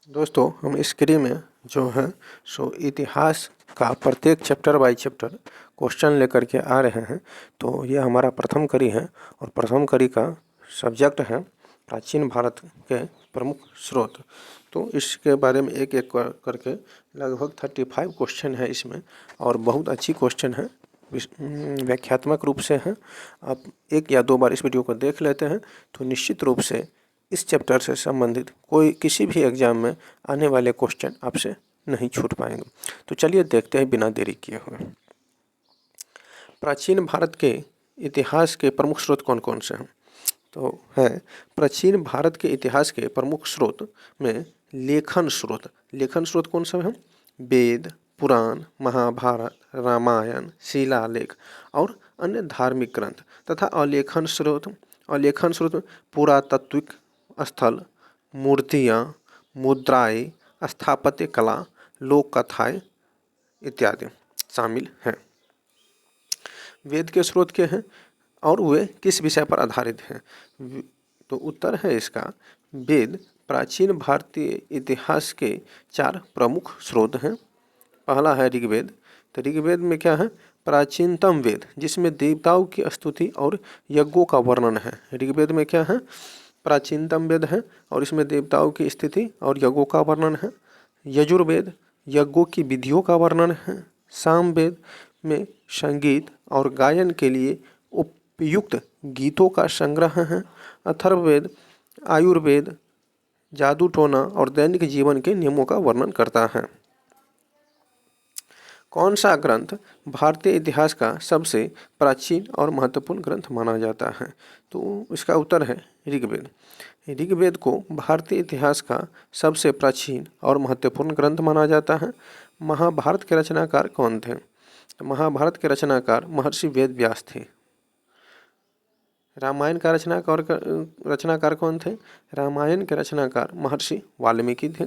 दोस्तों, हम इस क्री में जो है सो इतिहास का प्रत्येक चैप्टर बाय चैप्टर क्वेश्चन लेकर के आ रहे हैं। तो ये हमारा प्रथम कड़ी है और प्रथम कड़ी का सब्जेक्ट है प्राचीन भारत के प्रमुख स्रोत। तो इसके बारे में एक एक करके लगभग 35 क्वेश्चन है इसमें और बहुत अच्छी क्वेश्चन है, व्याख्यात्मक रूप से हैं। आप एक या दो बार इस वीडियो को देख लेते हैं तो निश्चित रूप से इस चैप्टर से संबंधित कोई किसी भी एग्जाम में आने वाले क्वेश्चन आपसे नहीं छूट पाएंगे। तो चलिए देखते हैं बिना देरी किए हुए। प्राचीन भारत के इतिहास के प्रमुख स्रोत कौन कौन से हैं? तो है प्राचीन भारत के इतिहास के प्रमुख स्रोत में लेखन स्रोत। लेखन स्रोत कौन सा है? वेद, पुराण, महाभारत, रामायण, शिलालेख और अन्य धार्मिक ग्रंथ तथा अलेखन स्रोत पुरातात्विक स्थल, मूर्तियाँ, मुद्राएं, स्थापत्य कला, लोक कथाएं इत्यादि शामिल हैं। वेद के स्रोत क्या हैं और वे किस विषय पर आधारित हैं? तो उत्तर है इसका, वेद प्राचीन भारतीय इतिहास के 4 प्रमुख स्रोत हैं। पहला है ऋग्वेद। तो ऋग्वेद में क्या है? प्राचीनतम वेद जिसमें देवताओं की स्तुति और यज्ञों का वर्णन है। ऋग्वेद में क्या है? प्राचीनतम वेद है और इसमें देवताओं की स्थिति और यज्ञों का वर्णन है। यजुर्वेद यज्ञों की विधियों का वर्णन है। सामवेद में संगीत और गायन के लिए उपयुक्त गीतों का संग्रह है। अथर्ववेद आयुर्वेद, जादू टोना और दैनिक जीवन के नियमों का वर्णन करता है। कौन सा ग्रंथ भारतीय इतिहास का सबसे प्राचीन और महत्वपूर्ण ग्रंथ माना जाता है? तो इसका उत्तर है ऋग्वेद। ऋग्वेद को भारतीय इतिहास का सबसे प्राचीन और महत्वपूर्ण ग्रंथ माना जाता है। महाभारत के रचनाकार कौन थे? तो महाभारत के रचनाकार महर्षि वेद व्यास थे। रामायण का रचनाकार कौन थे? रामायण के रचनाकार महर्षि वाल्मीकि थे।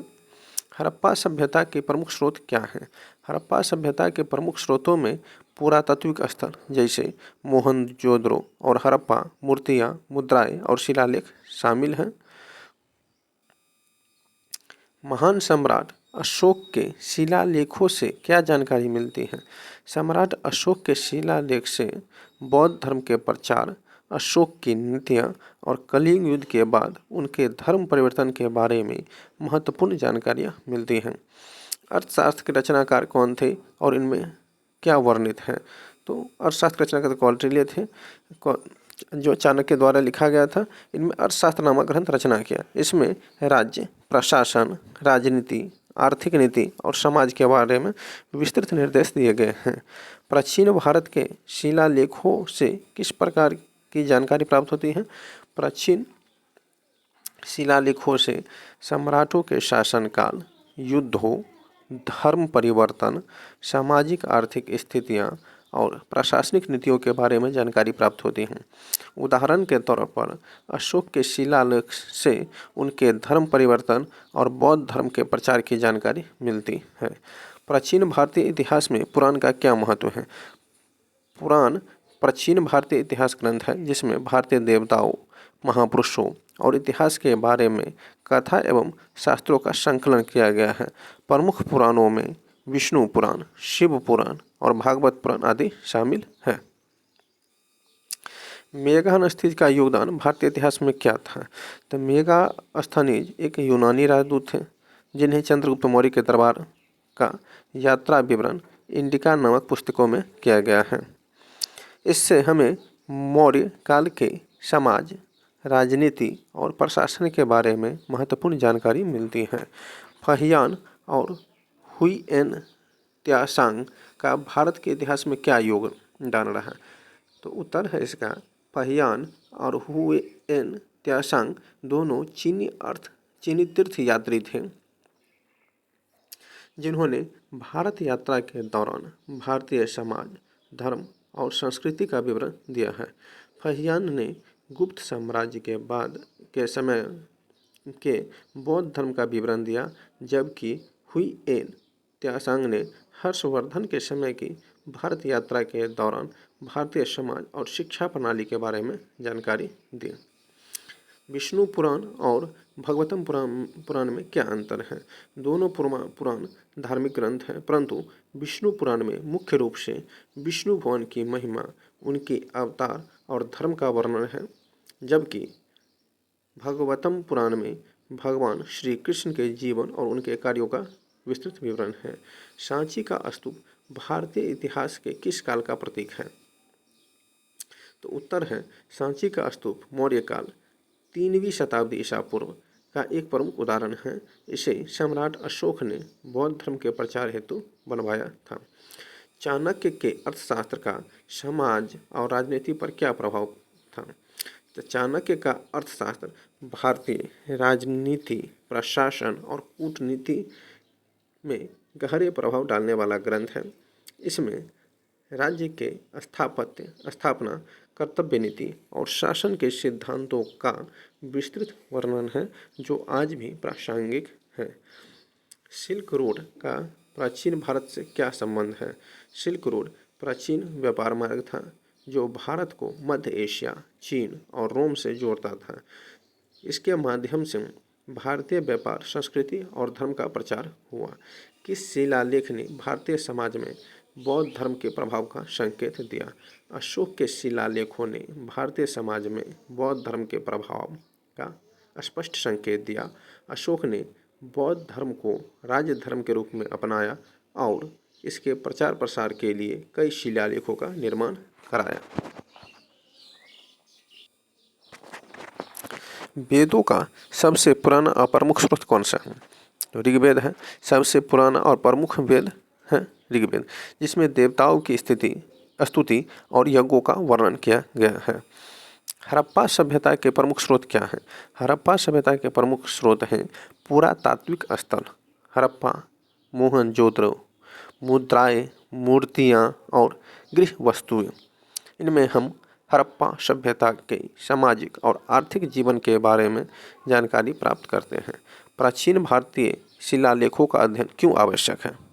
हड़प्पा सभ्यता के प्रमुख स्रोत क्या हैं? हड़प्पा सभ्यता के प्रमुख स्रोतों में पुरातात्विक स्थल जैसे मोहनजोदड़ो और हड़प्पा, मूर्तियाँ, मुद्राएं और शिलालेख शामिल हैं। महान सम्राट अशोक के शिलालेखों से क्या जानकारी मिलती है? सम्राट अशोक के शिलालेख से बौद्ध धर्म के प्रचार, अशोक की नीतियाँ और कलिंग युद्ध के बाद उनके धर्म परिवर्तन के बारे में महत्वपूर्ण जानकारियाँ मिलती हैं। अर्थशास्त्र के रचनाकार कौन थे और इनमें क्या वर्णित है? तो अर्थशास्त्र के रचनाकार कौटिल्य थे, जो चाणक्य द्वारा लिखा गया था। इनमें अर्थशास्त्र नामक ग्रंथ रचना किया। इसमें राज्य, प्रशासन, राजनीति, आर्थिक नीति और समाज के बारे में विस्तृत निर्देश दिए गए हैं। प्राचीन भारत के शिलालेखों से किस प्रकार की जानकारी प्राप्त होती है? प्राचीन शिलालेखों से सम्राटों के शासनकाल, युद्धों, धर्म परिवर्तन, सामाजिक आर्थिक स्थितियाँ और प्रशासनिक नीतियों के बारे में जानकारी प्राप्त होती हैं। उदाहरण के तौर पर अशोक के शिलालेख से उनके धर्म परिवर्तन और बौद्ध धर्म के प्रचार की जानकारी मिलती है। प्राचीन भारतीय इतिहास में पुराण का क्या महत्व है? पुराण प्राचीन भारतीय इतिहास ग्रंथ है जिसमें भारतीय देवताओं, महापुरुषों और इतिहास के बारे में कथा एवं शास्त्रों का संकलन किया गया है। प्रमुख पुराणों में विष्णु पुराण, शिव पुराण और भागवत पुराण आदि शामिल है। मेगास्थनीज का योगदान भारतीय इतिहास में क्या था? तो मेगास्थनीज एक यूनानी राजदूत थे जिन्हें चंद्रगुप्त मौर्य के दरबार का यात्रा विवरण इंडिका नामक पुस्तकों में किया गया है। इससे हमें मौर्य काल के समाज, राजनीति और प्रशासन के बारे में महत्वपूर्ण जानकारी मिलती है। फाहियान और हुइएन त्सांग का भारत के इतिहास में क्या योगदान रहा? तो उत्तर है इसका, फाहियान और हुइएन त्सांग दोनों चीनी तीर्थ यात्री थे जिन्होंने भारत यात्रा के दौरान भारतीय समाज, धर्म और संस्कृति का विवरण दिया है। फाहियान ने गुप्त साम्राज्य के बाद के समय के बौद्ध धर्म का विवरण दिया, जबकि हुइएन त्सांग ने हर्षवर्धन के समय की भारत यात्रा के दौरान भारतीय समाज और शिक्षा प्रणाली के बारे में जानकारी दी। विष्णु पुराण और भगवतम पुराण में क्या अंतर है? दोनों पुराण धार्मिक ग्रंथ हैं, परंतु विष्णु पुराण में मुख्य रूप से विष्णु भगवान की महिमा, उनके अवतार और धर्म का वर्णन है, जबकि भागवतम पुराण में भगवान श्री कृष्ण के जीवन और उनके कार्यों का विस्तृत विवरण है। सांची का स्तूप भारतीय इतिहास के किस काल का प्रतीक है? तो उत्तर है सांची का स्तूप मौर्य काल 3वीं शताब्दी ईसा पूर्व का एक प्रमुख उदाहरण है। इसे सम्राट अशोक ने बौद्ध धर्म के प्रचार हेतु बनवाया था। चाणक्य के अर्थशास्त्र का समाज और राजनीति पर क्या प्रभाव था? तो चाणक्य का अर्थशास्त्र भारतीय राजनीति, प्रशासन और कूटनीति में गहरे प्रभाव डालने वाला ग्रंथ है। इसमें राज्य के स्थापना, कर्तव्य नीति और शासन के सिद्धांतों का विस्तृत वर्णन है, जो आज भी प्रासंगिक है। सिल्क रोड का प्राचीन भारत से क्या संबंध है? सिल्क रोड प्राचीन व्यापार मार्ग था, जो भारत को मध्य एशिया, चीन और रोम से जोड़ता था। इसके माध्यम से भारतीय व्यापार, संस्कृति और धर्म का प्रचार हुआ। किस शिलालेख ने भारतीय समाज में बौद्ध धर्म के प्रभाव का संकेत दिया? अशोक के शिलालेखों ने भारतीय समाज में बौद्ध धर्म के प्रभाव का स्पष्ट संकेत दिया। अशोक ने बौद्ध धर्म को राज्य धर्म के रूप में अपनाया और इसके प्रचार प्रसार के लिए कई शिलालेखों का निर्माण कराया। वेदों का सबसे पुराना और प्रमुख स्रोत कौन सा है? तो ऋग्वेद है। सबसे पुराना और प्रमुख वेद है ऋग्वेद, जिसमें देवताओं की स्तुति और यज्ञों का वर्णन किया गया है। हड़प्पा सभ्यता के प्रमुख स्रोत क्या हैं? हड़प्पा सभ्यता के प्रमुख स्रोत हैं पुरातात्विक स्थल हड़प्पा, मोहनजोदड़ो, मुद्राएं, मूर्तियाँ और गृह वस्तुएं। इनमें हम हड़प्पा सभ्यता के सामाजिक और आर्थिक जीवन के बारे में जानकारी प्राप्त करते हैं। प्राचीन भारतीय शिलालेखों का अध्ययन क्यों आवश्यक है?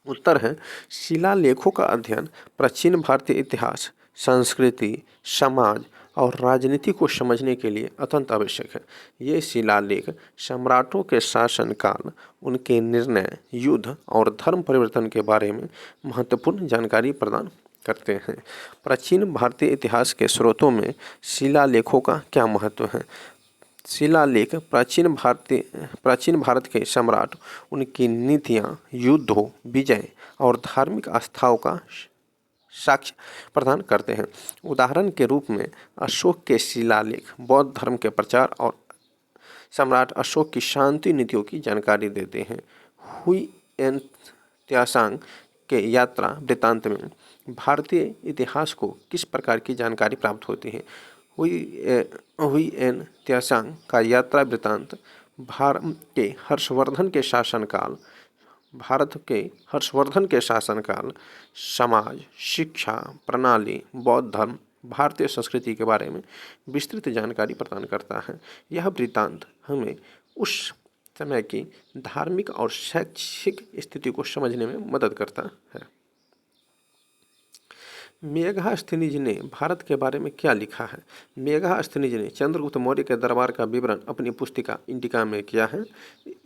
उत्तर है शिलालेखों का अध्ययन प्राचीन भारतीय इतिहास, संस्कृति, समाज और राजनीति को समझने के लिए अत्यंत आवश्यक है। ये शिलालेख सम्राटों के शासनकाल, उनके निर्णय, युद्ध और धर्म परिवर्तन के बारे में महत्वपूर्ण जानकारी प्रदान करते हैं। प्राचीन भारतीय इतिहास के स्रोतों में शिलालेखों का क्या महत्व है? शिलालेख प्राचीन भारत के सम्राट, उनकी नीतियाँ, युद्धों, विजय और धार्मिक आस्थाओं का साक्ष्य प्रदान करते हैं। उदाहरण के रूप में अशोक के शिलालेख बौद्ध धर्म के प्रचार और सम्राट अशोक की शांति नीतियों की जानकारी देते हैं। हुई एन त्यासांग के यात्रा वृत्तांत में भारतीय इतिहास को किस प्रकार की जानकारी प्राप्त होती है? हुई एन त्यासांग का यात्रा वृत्तांत भारत के हर्षवर्धन के शासनकाल, समाज, शिक्षा प्रणाली, बौद्ध धर्म, भारतीय संस्कृति के बारे में विस्तृत जानकारी प्रदान करता है। यह वृत्तांत हमें उस समय की धार्मिक और शैक्षिक स्थिति को समझने में मदद करता है। मेघास्थनीज ने भारत के बारे में क्या लिखा है? मेघास्थनीज ने चंद्रगुप्त मौर्य के दरबार का विवरण अपनी पुस्तिका इंडिका में किया है।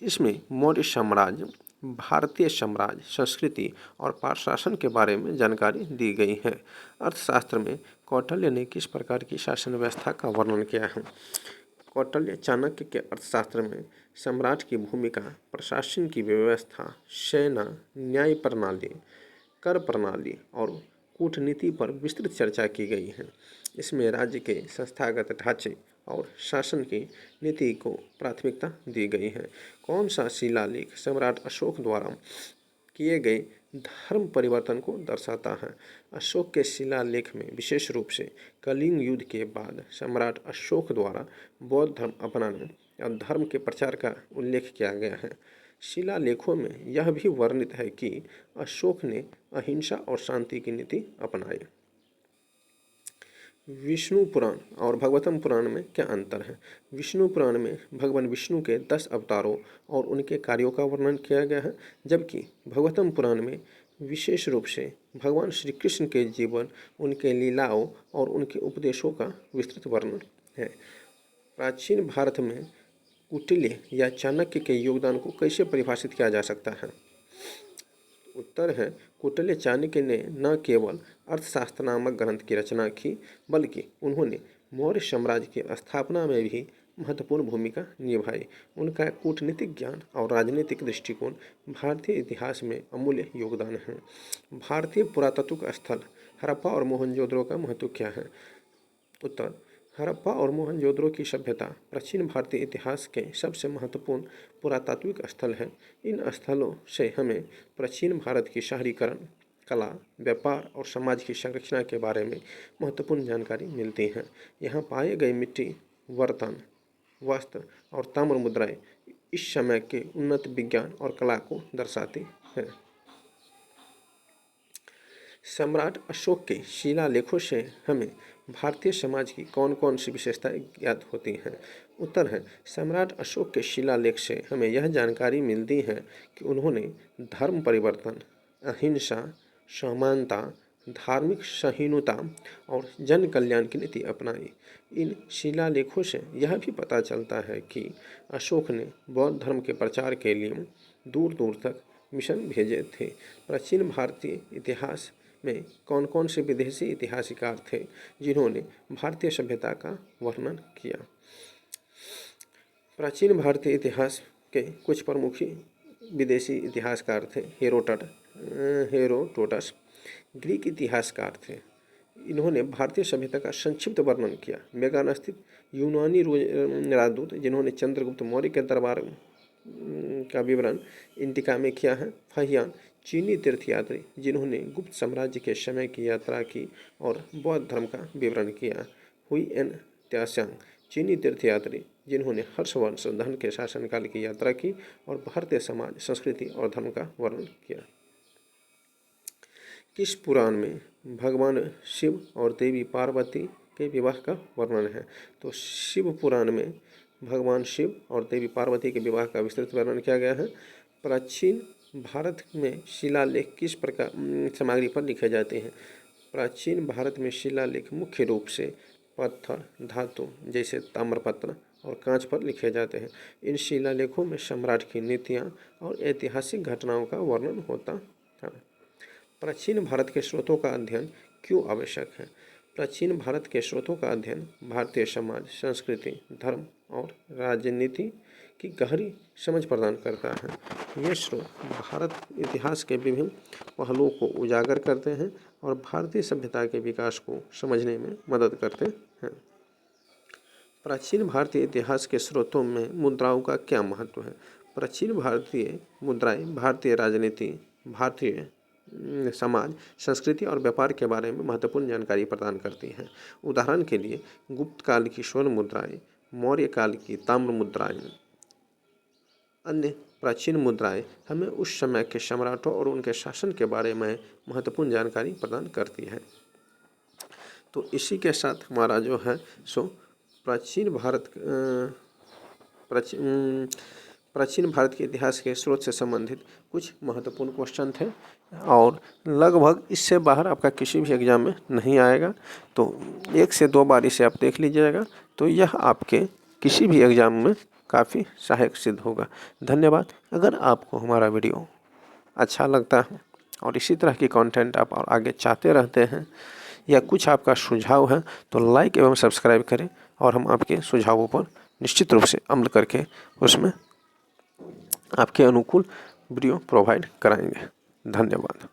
इसमें मौर्य साम्राज्य, भारतीय साम्राज्य, संस्कृति और प्रशासन के बारे में जानकारी दी गई है। अर्थशास्त्र में कौटिल्य ने किस प्रकार की शासन व्यवस्था का वर्णन किया है? कौटिल्य चाणक्य के अर्थशास्त्र में सम्राट की भूमिका, प्रशासन की व्यवस्था, सेना, न्याय प्रणाली, कर प्रणाली और कूटनीति पर विस्तृत चर्चा की गई है। इसमें राज्य के संस्थागत ढांचे और शासन की नीति को प्राथमिकता दी गई है। कौन सा शिलालेख सम्राट अशोक द्वारा किए गए धर्म परिवर्तन को दर्शाता है? अशोक के शिलालेख में विशेष रूप से कलिंग युद्ध के बाद सम्राट अशोक द्वारा बौद्ध धर्म अपनाने और धर्म के प्रचार का उल्लेख किया गया है। शिलालेखों में यह भी वर्णित है कि अशोक ने अहिंसा और शांति की नीति अपनाई। विष्णु पुराण और भगवतम पुराण में क्या अंतर है? विष्णु पुराण में भगवान विष्णु के 10 अवतारों और उनके कार्यों का वर्णन किया गया है, जबकि भगवतम पुराण में विशेष रूप से भगवान श्री कृष्ण के जीवन, उनके लीलाओं और उनके उपदेशों का विस्तृत वर्णन है। प्राचीन भारत में कौटिल्य या चाणक्य के योगदान को कैसे परिभाषित किया जा सकता है? उत्तर है, कौटिल्य चाणक्य ने न केवल अर्थशास्त्र नामक ग्रंथ की रचना की, बल्कि उन्होंने मौर्य साम्राज्य की स्थापना में भी महत्वपूर्ण भूमिका निभाई। उनका कूटनीतिक ज्ञान और राजनीतिक दृष्टिकोण भारतीय इतिहास में अमूल्य योगदान है। भारतीय पुरातात्विक स्थल हड़प्पा और मोहनजोदड़ो का महत्व क्या है? उत्तर, हड़प्पा और मोहनजोदड़ो की सभ्यता प्राचीन भारतीय इतिहास के सबसे महत्वपूर्ण पुरातात्विक स्थल है। इन स्थलों से हमें प्राचीन भारत की शहरीकरण, कला, व्यापार और समाज की संरचना के बारे में महत्वपूर्ण जानकारी मिलती है। यहाँ पाए गए मिट्टी, बर्तन, वस्त्र और ताम्र मुद्राएं इस समय के उन्नत विज्ञान और कला को दर्शाती हैं। सम्राट अशोक के शिलालेखों से हमें भारतीय समाज की कौन कौन सी विशेषताएं ज्ञात होती हैं? उत्तर है, सम्राट अशोक के शिलालेख से हमें यह जानकारी मिलती है कि उन्होंने धर्म परिवर्तन, अहिंसा, समानता, धार्मिक सहिष्णुता और जन कल्याण की नीति अपनाई। इन शिलालेखों से यह भी पता चलता है कि अशोक ने बौद्ध धर्म के प्रचार के लिए दूर दूर तक मिशन भेजे थे। प्राचीन भारतीय इतिहास में कौन कौन से विदेशी इतिहासकार थे जिन्होंने भारतीय सभ्यता का वर्णन किया? प्राचीन भारतीय इतिहास के कुछ प्रमुख विदेशी इतिहासकार थे। हेरोडोटस ग्रीक इतिहासकार थे। इन्होंने भारतीय सभ्यता का संक्षिप्त वर्णन किया। मेगान स्थित यूनानी राजदूत जिन्होंने चंद्रगुप्त मौर्य के दरबार का विवरण इंडिका में किया है। फहियान चीनी तीर्थयात्री जिन्होंने गुप्त साम्राज्य के समय की यात्रा की और बौद्ध धर्म का विवरण किया। हुई त्यास्यांग चीनी तीर्थयात्री जिन्होंने हर्षवर्धन के शासनकाल की यात्रा की और भारतीय समाज, संस्कृति और धर्म का वर्णन किया। किस पुराण में भगवान शिव और देवी पार्वती के विवाह का वर्णन है? तो शिव पुराण में भगवान शिव और देवी पार्वती के विवाह का विस्तृत वर्णन किया गया है। प्राचीन भारत में शिलालेख किस प्रकार सामग्री पर लिखे जाते हैं? प्राचीन भारत में शिलालेख मुख्य रूप से पत्थर, धातु जैसे ताम्रपत्र और कांच पर लिखे जाते हैं। इन शिलालेखों में सम्राट की नीतियाँ और ऐतिहासिक घटनाओं का वर्णन होता था। प्राचीन भारत के स्रोतों का अध्ययन क्यों आवश्यक है? प्राचीन भारत के स्रोतों का अध्ययन भारतीय समाज, संस्कृति, धर्म और राजनीति की गहरी समझ प्रदान करता है। ये स्रोत भारत इतिहास के विभिन्न पहलुओं को उजागर करते हैं और भारतीय सभ्यता के विकास को समझने में मदद करते हैं। प्राचीन भारतीय इतिहास के स्रोतों में मुद्राओं का क्या महत्व है? प्राचीन भारतीय मुद्राएं भारतीय राजनीति, भारतीय समाज, संस्कृति और व्यापार के बारे में महत्वपूर्ण जानकारी प्रदान करती हैं। उदाहरण के लिए गुप्त काल की स्वर्ण मुद्राएं, मौर्य काल की ताम्र मुद्राएं, अन्य प्राचीन मुद्राएं हमें उस समय के सम्राटों और उनके शासन के बारे में महत्वपूर्ण जानकारी प्रदान करती है। तो इसी के साथ हमारा जो है सो प्राचीन भारत के इतिहास के स्रोत से संबंधित कुछ महत्वपूर्ण क्वेश्चन थे और लगभग इससे बाहर आपका किसी भी एग्जाम में नहीं आएगा। तो 1 से 2 बार इसे आप देख लीजिएगा तो यह आपके किसी भी एग्जाम में काफ़ी सहायक सिद्ध होगा। धन्यवाद। अगर आपको हमारा वीडियो अच्छा लगता है और इसी तरह की कंटेंट आप और आगे चाहते रहते हैं या कुछ आपका सुझाव है तो लाइक एवं सब्सक्राइब करें और हम आपके सुझावों पर निश्चित रूप से अमल करके उसमें आपके अनुकूल वीडियो प्रोवाइड कराएंगे। धन्यवाद।